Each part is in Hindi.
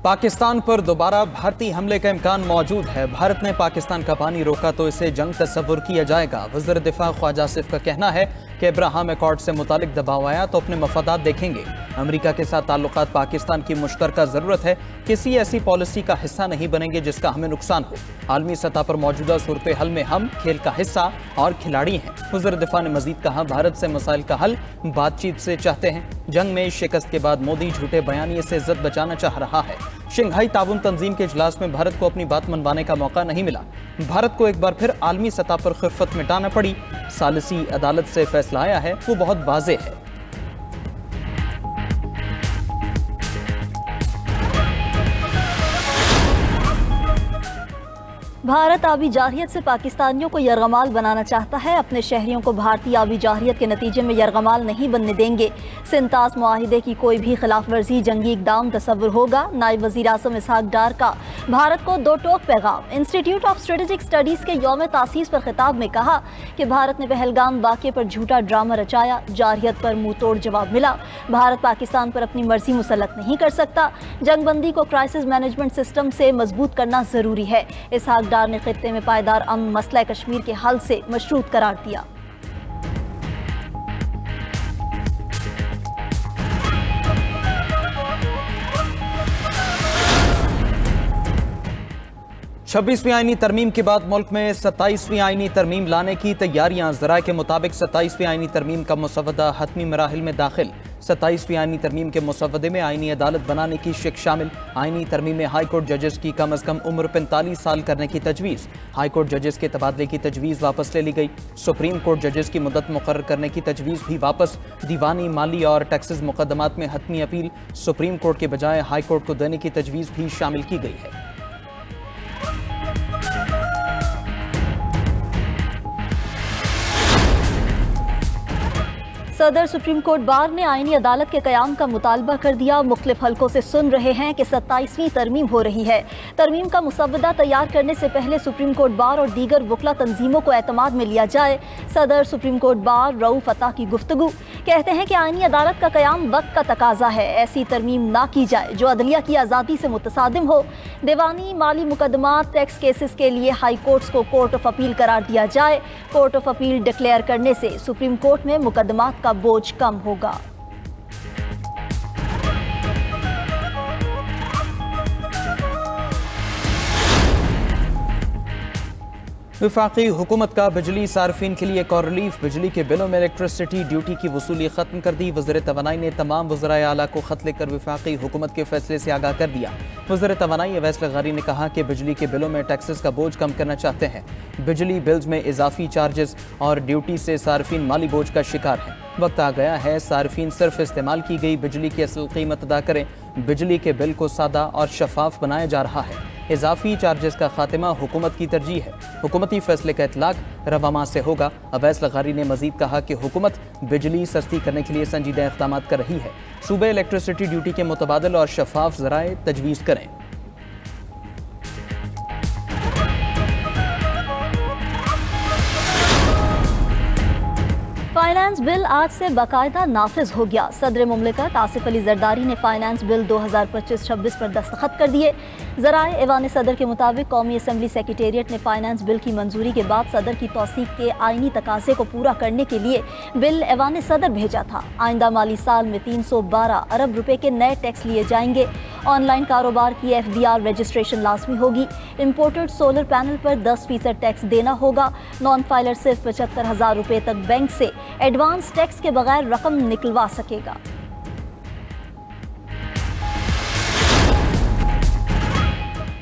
पाकिस्तान पर दोबारा भारतीय हमले का इम्कान मौजूद है। भारत ने पाकिस्तान का पानी रोका तो इसे जंग तस्वुर किया जाएगा। वज़ीर दिफा ख्वाजा आसिफ का कहना है कि अब्राहम अकॉर्ड से मुतालिक दबाव आया तो अपने मफादात देखेंगे। अमेरिका के साथ ताल्लुकात पाकिस्तान की मुश्तरका ज़रूरत है, किसी ऐसी पॉलिसी का हिस्सा नहीं बनेंगे जिसका हमें नुकसान हो। आलमी सतह पर मौजूदा सूरत हल में हम खेल का हिस्सा और खिलाड़ी हैं। वज़ीर दिफा ने मजीद कहा, भारत से मसाइल का हल बातचीत से चाहते हैं। जंग में शिकस्त के बाद मोदी झूठे बयानिए से इज्जत बचाना चाह रहा है। शंघाई ताउन तंजीम के इजलास में भारत को अपनी बात मनवाने का मौका नहीं मिला। भारत को एक बार फिर आलमी सतह पर खिफ़त मिटाना पड़ी। सालिसी अदालत से फैसला आया है वो बहुत वाज़ेह है। भारत आबी जारहियत से पाकिस्तानियों को यरगमाल बनाना चाहता है। अपने शहरियों को भारतीय आबी जारहियत के नतीजे में यरगमाल नहीं बनने देंगे। सिंतास मुआहिदे की कोई भी खिलाफ वर्जी जंगी इकदाम तस्वुर होगा। नायब वज़ीर आज़म इसहाक डार का भारत को दो टोक पैगाम। इंस्टीट्यूट ऑफ स्ट्रेटेजिक स्टडीज़ के यौम तासीस पर खिताब में कहा कि भारत ने पहलगाम वाक़े पर झूठा ड्रामा रचाया, जारहियत पर मुँह तोड़ जवाब मिला। भारत पाकिस्तान पर अपनी मर्जी मुसल्लत नहीं कर सकता। जंगबंदी को क्राइसिस मैनेजमेंट सिस्टम से मजबूत करना ज़रूरी है। इसहाक डार ने खित्ते में पायदार अमन मसला कश्मीर के हल से मशरूत करार दिया। छब्बीसवीं आईनी तरमीम के बाद मुल्क में 27वीं आईनी तरमीम लाने की तैयारियां। ज़राए के मुताबिक 27वीं आईनी तरमीम का मुसवदा हतमी मराहिल में दाखिल। 27वीं आईनी तरमीम के मुसवदे में आईनी अदालत बनाने की शिक शामिल। आईनी तरमीम में हाई कोर्ट जजेस की कम अज़ कम उम्र 45 साल करने की तजवीज़। हाई कोर्ट जजेस के तबादले की तजवीज़ वापस ले ली गई। सुप्रीम कोर्ट जजेस की मुद्दत मुकर्रर करने की तजवीज़ भी वापस। दीवानी, माली और टैक्सेस मुकदमात में हतमी अपील सुप्रीम कोर्ट के बजाय हाई कोर्ट को देने की तजवीज़ भी शामिल की गई है। सदर सुप्रीम कोर्ट बार ने आईनी अदालत के क़याम का मुतालबा कर दिया। मुख्तलिफ हलकों से सुन रहे हैं कि 27वीं तरमीम हो रही है। तरमीम का मुसवदा तैयार करने से पहले सुप्रीम कोर्ट बार और दीगर वकला तंजीमों को एतमाद में लिया जाए। सदर सुप्रीम कोर्ट बार रऊफ अता की गुफ्तगू कहते हैं कि आईनी अदालत का क़याम वक्त का तकाजा है। ऐसी तरमीम ना की जाए जो अदलिया की आज़ादी से मुतसादिम हो। दीवानी, माली मुकदमात, टैक्स केसेस के लिए हाई कोर्ट्स को कोर्ट ऑफ अपील करार दिया जाए। कोर्ट ऑफ अपील डिक्लेयर करने से सुप्रीम कोर्ट में मुकदमात का बोझ कम होगा। वफाकी हुकूमत का बिजली सार्फिन के लिए एक और रिलीफ। बिजली के बिलों में इलेक्ट्रिसिटी ड्यूटी की वसूली खत्म कर दी। वज़ीर तवानाई ने तमाम वज़राए आला को खत लिखकर वफाकी हुकूमत के फैसले से आगाह कर दिया। वज़ीर तवानाई अवैस लग़ारी ने कहा कि बिजली के बिलों में टैक्सेस का बोझ कम करना चाहते हैं। बिजली बिल्स में इजाफी चार्जेस और ड्यूटी से सार्फिन माली बोझ का शिकार हैं। वक्त आ गया है सार्फिन सिर्फ इस्तेमाल की गई बिजली की असल कीमत अदा करें। बिजली के बिल को सादा और शफाफ बनाया जा रहा है। इजाफी चार्जेस का खात्मा हुकूमत की तरजीह है। हुकूमती फैसले का इतलाक रवा माह से होगा। अवैस लग़ारी ने मजीद कहा कि हुकूमत बिजली सस्ती करने के लिए संजीदा इक़दाम कर रही है। सूबे इलेक्ट्रिसिटी ड्यूटी के मुतबादल और शफाफ ज़राए तजवीज़ करें। फाइनेंस बिल आज से बाकायदा नाफिज हो गया। सदर मुमलिकत आसिफ अली जरदारी ने फाइनेंस बिल 2025-26 पर दस्तखत कर दिए। ज़राए ऐवान सदर के मुताबिक कौमी असम्बली सेक्रेटेरिएट ने फाइनेंस बिल की मंजूरी के बाद सदर की तौसीक के आईनी तकाजे को पूरा करने के लिए बिल ऐवान सदर भेजा था। आइंदा माली साल में 312 अरब रुपए के नए टैक्स लिए जाएंगे। ऑनलाइन कारोबार की FBR रजिस्ट्रेशन लाजमी होगी। इम्पोर्टेड सोलर पैनल पर 10% टैक्स देना होगा। नॉन फाइलर सिर्फ 75,000 रुपये तक बैंक से एडवांस टैक्स के बगैर रकम निकलवा सकेगा।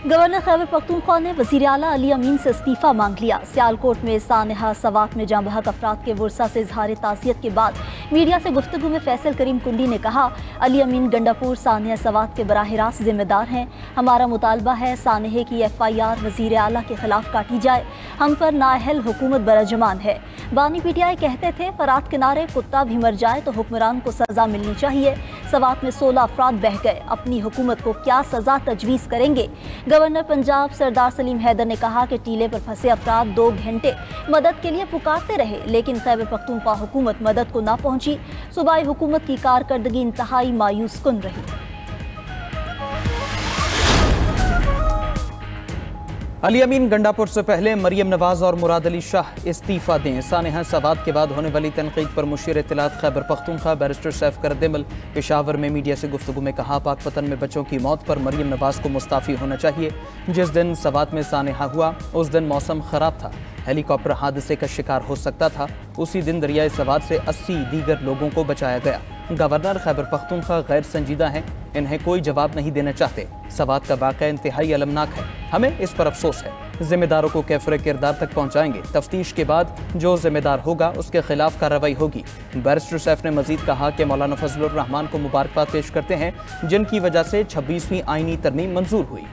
गवर्नर खैबर पख्तूनख्वा ने वज़ीर आला अली अमीन से इस्तीफ़ा मांग लिया। सियालकोट में सानहा सवात में जाँ बहक अफराद के वर्सा से इजहार ताज़ियत के बाद मीडिया से गुफ्तगू में फैसल करीम कुंडी ने कहा, अली अमीन गंडापुर सानहा सवात के बराह रास्त जिम्मेदार हैं। हमारा मुतालबा है सानहे की FIR वज़ीर आला के खिलाफ काटी जाए। हम पर नाअहल हुकूमत बरजमान है। बानी PTI कहते थे फरात किनारे कुत्ता भी मर जाए तो हुक्मरान को सज़ा मिलनी चाहिए। सवात में 16 अफराद बह गए। अपनी हुकूमत को क्या सज़ा तजवीज़ करेंगे? गवर्नर पंजाब सरदार सलीम हैदर ने कहा कि टीले पर फंसे अफराद 2 घंटे मदद के लिए पुकारते रहे, लेकिन खैबर पख्तूनख्वा हुकूमत मदद को ना पहुंची। सूबाई हुकूमत की कारकर्दगी इंतहाई मायूस कुन रही। अली अमीन गंडापुर से पहले मरियम नवाज और मुराद अली शाह इस्तीफा दें। सानेहा सवात के बाद होने वाली तनकीद पर मुशीर इत्तलात खैबर पख्तूनख्वा बैरिस्टर सैफ करदिमल पेशावर में मीडिया से गुफ्तगू में कहा, पाकपतन में बच्चों की मौत पर मरियम नवाज को मुस्ताफ़ी होना चाहिए। जिस दिन सवात में सानेहा हुआ उस दिन मौसम ख़राब था, हेलीकॉप्टर हादसे का शिकार हो सकता था। उसी दिन दरियाए सवात से 80 दीगर लोगों को बचाया गया। गवर्नर खैबर पख्तूनख्वा गैर संजीदा हैं, इन्हें कोई जवाब नहीं देना चाहते। सवात का वाक़या इंतहाई अलमनाक है, हमें इस पर अफसोस है। जिम्मेदारों को कैफरे किरदार तक पहुँचाएंगे। तफ्तीश के बाद जो जिम्मेदार होगा उसके खिलाफ कार्रवाई होगी। बैरिस्टर सैफ ने मजीद कहा कि मौलाना फजलुर रहमान को मुबारकबाद पेश करते हैं, जिनकी वजह से 26वीं आईनी तरमीम मंजूर हुई।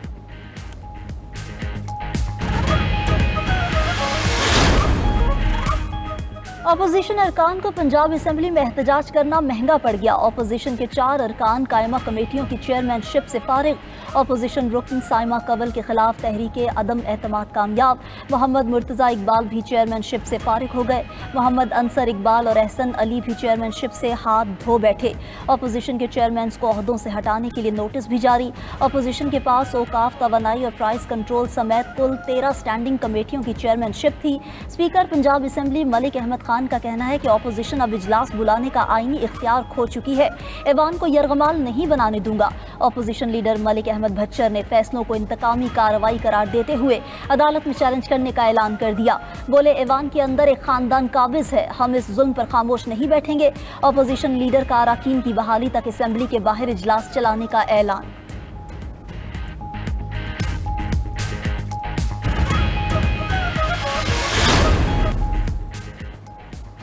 अपोजिशन अरकान को पंजाब असम्बली में एहतजाज करना महंगा पड़ गया। अपोजिशन के 4 अरकान कायमा कमेटियों की चेयरमैनशिप से फारिग। अपोजिशन रुकन साइमा कवल के खिलाफ तहरीके अदम एतमाद कामयाब। मोहम्मद मुर्तज़ा इकबाल भी चेयरमैनशिप से फारिग हो गए। मोहम्मद अंसर इकबाल और एहसन अली भी चेयरमैनशिप से हाथ धो बैठे। अपोजिशन के चेयरमैन को ओहदों से हटाने के लिए नोटिस भी जारी। अपोजिशन के पास औकाफ, तवानाई और प्राइस कंट्रोल समेत कुल 13 स्टैंडिंग कमेटियों की चेयरमैनशिप थी। स्पीकर पंजाब असम्बली मलिक अहमद खान का कहना है कि अपोजिशन अब इजलास बुलाने का आईनी इख्तियार खो चुकी है। ऐवान को यरगमाल नहीं बनाने दूंगा। अपोजिशन लीडर मलिक अहमद भच्चर ने फैसलों को इंतकामी कार्रवाई करार देते हुए अदालत में चैलेंज करने का ऐलान कर दिया। बोले, ऐवान के अंदर एक खानदान काबिज है, हम इस जुल्म पर खामोश नहीं बैठेंगे। अपोजिशन लीडर का अराकीन की बहाली तक असम्बली के बाहर इजलास चलाने का ऐलान।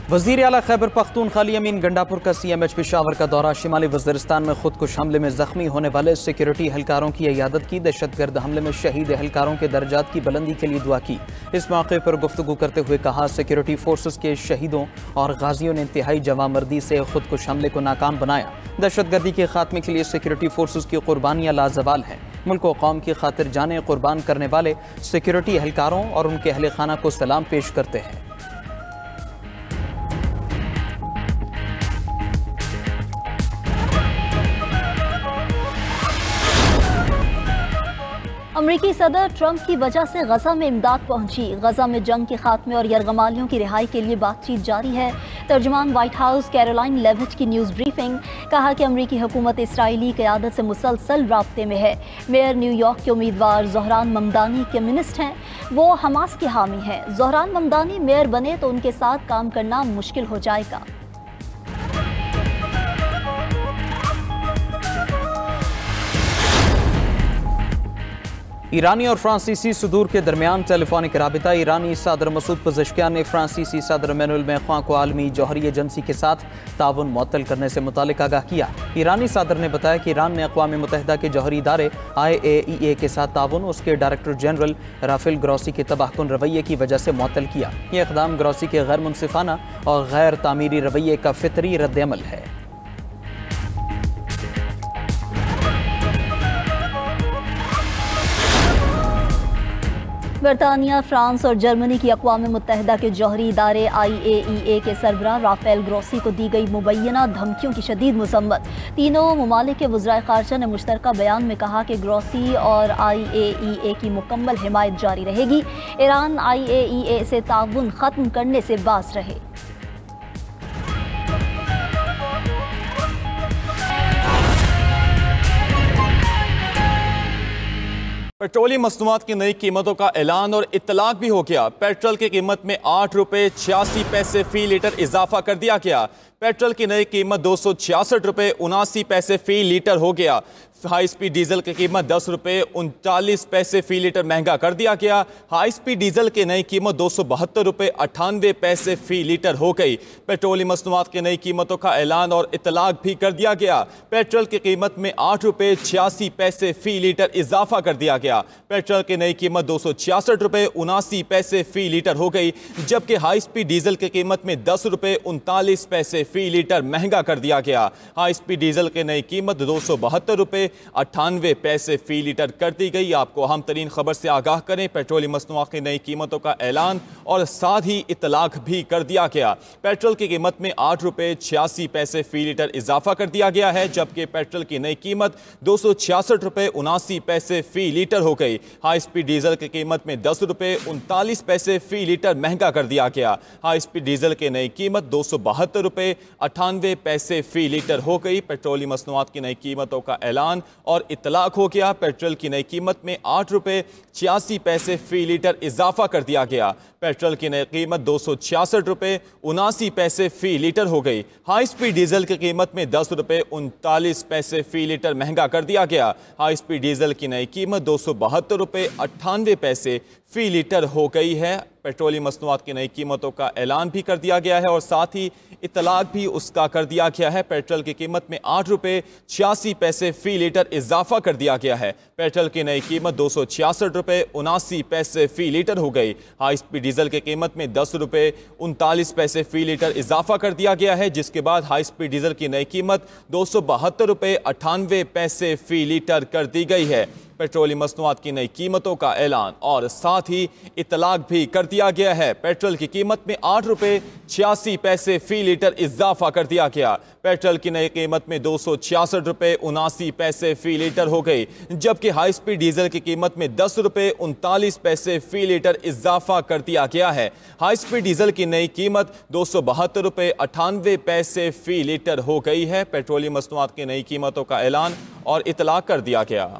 वज़ीर आला खैबर पख्तूनख्वा अली अमीन गंडापुर का CMH पेशावर का दौरा। शिमाली वज़ीरिस्तान में खुदकुश हमले में जख्मी होने वाले सिक्योरिटी एहलकारों की इयादत की। दहशतगर्द हमले में शहीद एहलकारों के दर्जात की बुलंदी के लिए दुआ की। इस मौके पर गुफ्तगू करते हुए कहा, सिक्योरिटी फोर्सेस के शहीदों और गाजियों ने इंतहाई जवामर्दी से खुदकुश हमले को नाकाम बनाया। दहशतगर्दी के खात्मे के लिए सिक्योरिटी फोर्सेस की कुर्बानियाँ लाजवाल हैं। मुल्क व कौम की खातिर जानें कुर्बान करने वाले सिक्योरिटी एहलकारों और उनके अहले खाना को सलाम पेश करते हैं। अमरीकी सदर ट्रंप की वजह से गजा में इमदाद पहुंची। गजा में जंग के खात्मे और यरगमालियों की रिहाई के लिए बातचीत जारी है। तर्जुमान व्हाइट हाउस कैरोलाइन लेविट की न्यूज़ ब्रीफिंग। कहा कि अमरीकी हुकूमत इसराइली क़यादत से मुसलसल राब्ते में है। मेयर न्यूयॉर्क के उम्मीदवार ज़ोहरान ममदानी कम्युनिस्ट हैं, वो हमास के हामी हैं। ज़ोहरान ममदानी मेयर बने तो उनके साथ काम करना मुश्किल हो जाएगा। ईरानी और फ्रांसीसी सदूर के दरमियान टेलीफोनिक राबिता। ईरानी सदर मसूद पज़ेश्कियान ने फ्रांसीसी सदर इमैनुअल मैक्रों को आलमी जौहरी एजेंसी के साथ ताउन मुअत्तल करने से मुतालिक आगाह किया। ईरानी सदर ने बताया कि ईरान ने अक़वाम मुत्तहिदा के जौहरी इदारे IAEA के साथ ताउन उसके डायरेक्टर जनरल राफेल ग्रॉसी के तबाहकुन रवैये की वजह से मुअत्तल किया। यह इक़दाम ग्रॉसी के गैर मुनसिफाना और गैर तामीरी रवैये का फितरी रद्द-ए-अमल है। बरतानिया, फ्रांस और जर्मनी की अक़वाम मुत्तहिदा के जौहरी इदारे IAEA के सरबराह राफेल ग्रॉसी को दी गई मुबैना धमकियों की शदीद मज़म्मत। तीनों ममालिक के वज़राए ख़ारजा ने मुश्तरका बयान में कहा कि ग्रॉसी और IAEA की मुकम्मल हिमायत जारी रहेगी। ईरान IAEA से ताउन ख़त्म करने से बाज़ रहे। पेट्रोलियम मसनूआत की नई कीमतों का ऐलान और इत्तलाक भी हो गया। पेट्रोल की कीमत में 8 रुपये 86 पैसे फी लीटर इजाफा कर दिया गया। पेट्रोल की नई कीमत 266 रुपये 79 पैसे फी लीटर हो गया। हाई स्पीड डीजल की कीमत 10 रुपये 39 पैसे फी लीटर महंगा कर दिया गया। हाई स्पीड डीजल की नई कीमत 272 रुपये 98 पैसे फी लीटर हो गई। पेट्रोलियम मसनूआत की नई कीमतों का ऐलान और इतलाक भी कर दिया गया। पेट्रोल की कीमत में 8 रुपये 86 पैसे फी लीटर इजाफा कर दिया गया। पेट्रोल की नई कीमत 266 रुपये 79 पैसे फी लीटर हो गई, जबकि हाई स्पीड डीजल की कीमत में 10 रुपये 39 पैसे फी लीटर महंगा कर दिया गया। हाई स्पीड डीजल की नई कीमत 272 रुपये 98 फी लीटर कर दी गई। आपको अहम तरीन खबर से आगाह करें, पेट्रोलियम मसनूआत की नई कीमतों का ऐलान और साथ ही इतलाक भी कर दिया गया। पेट्रोल की कीमत में 8 रुपये 86 पैसे फी लीटर इजाफा कर दिया गया है, जबकि पेट्रोल की नई कीमत 266 रुपये 79 पैसे फी लीटर हो गई। हाई स्पीड डीजल की कीमत में 10 रुपये 39 पैसे फी लीटर महंगा कर दिया गया। हाई स्पीड डीजल की नई कीमत 272 रुपये 98 पैसे फी लीटर हो गई। पेट्रोलियम मसनूआत की नई कीमतों का ऐलान और इतलाक हो गया। पेट्रोल की नई कीमत में 8 रुपये 86 पैसे फी लीटर इजाफा कर दिया गया। पेट्रोल की नई कीमत 266 रुपये 79 पैसे फी लीटर हो गई। हाई स्पीड डीजल की कीमत में 10 रुपये 39 पैसे फी लीटर महंगा कर दिया गया। हाई स्पीड डीजल की नई कीमत 272 रुपये 98 पैसे फी लीटर हो गई है। पेट्रोलियम मसनूआत की नई कीमतों का ऐलान भी कर दिया गया है और साथ ही इतलाक भी उसका कर दिया गया है। पेट्रोल की कीमत में 8 रुपये 86 पैसे फी लीटर इजाफा कर दिया गया है। पेट्रोल की नई कीमत 266 रुपये 79 पैसे फी लीटर हो गई। हाई स्पीड डीजल की कीमत में 10 रुपये 39 पैसे फी लीटर इजाफा कर दिया गया है, जिसके बाद हाई स्पीड डीजल की नई कीमत 272 रुपये 98 पैसे फी लीटर कर दी गई है। पेट्रोलियम मसनूआत की नई कीमतों का ऐलान और साथ ही इतलाक भी कर दिया गया है। पेट्रोल की कीमत में 8 रुपये 86 पैसे फी लीटर इजाफा कर दिया गया। पेट्रोल की नई कीमत में 266 रुपये 79 पैसे फी लीटर हो गई, जबकि हाई स्पीड डीजल की कीमत में 10 रुपये 39 पैसे फी लीटर इजाफा कर दिया गया है। हाई स्पीड डीजल की नई कीमत 272 रुपये 98 पैसे फी लीटर हो गई है। पेट्रोलियम मसनूआत की नई कीमतों का ऐलान और इतलाक कर दिया गया।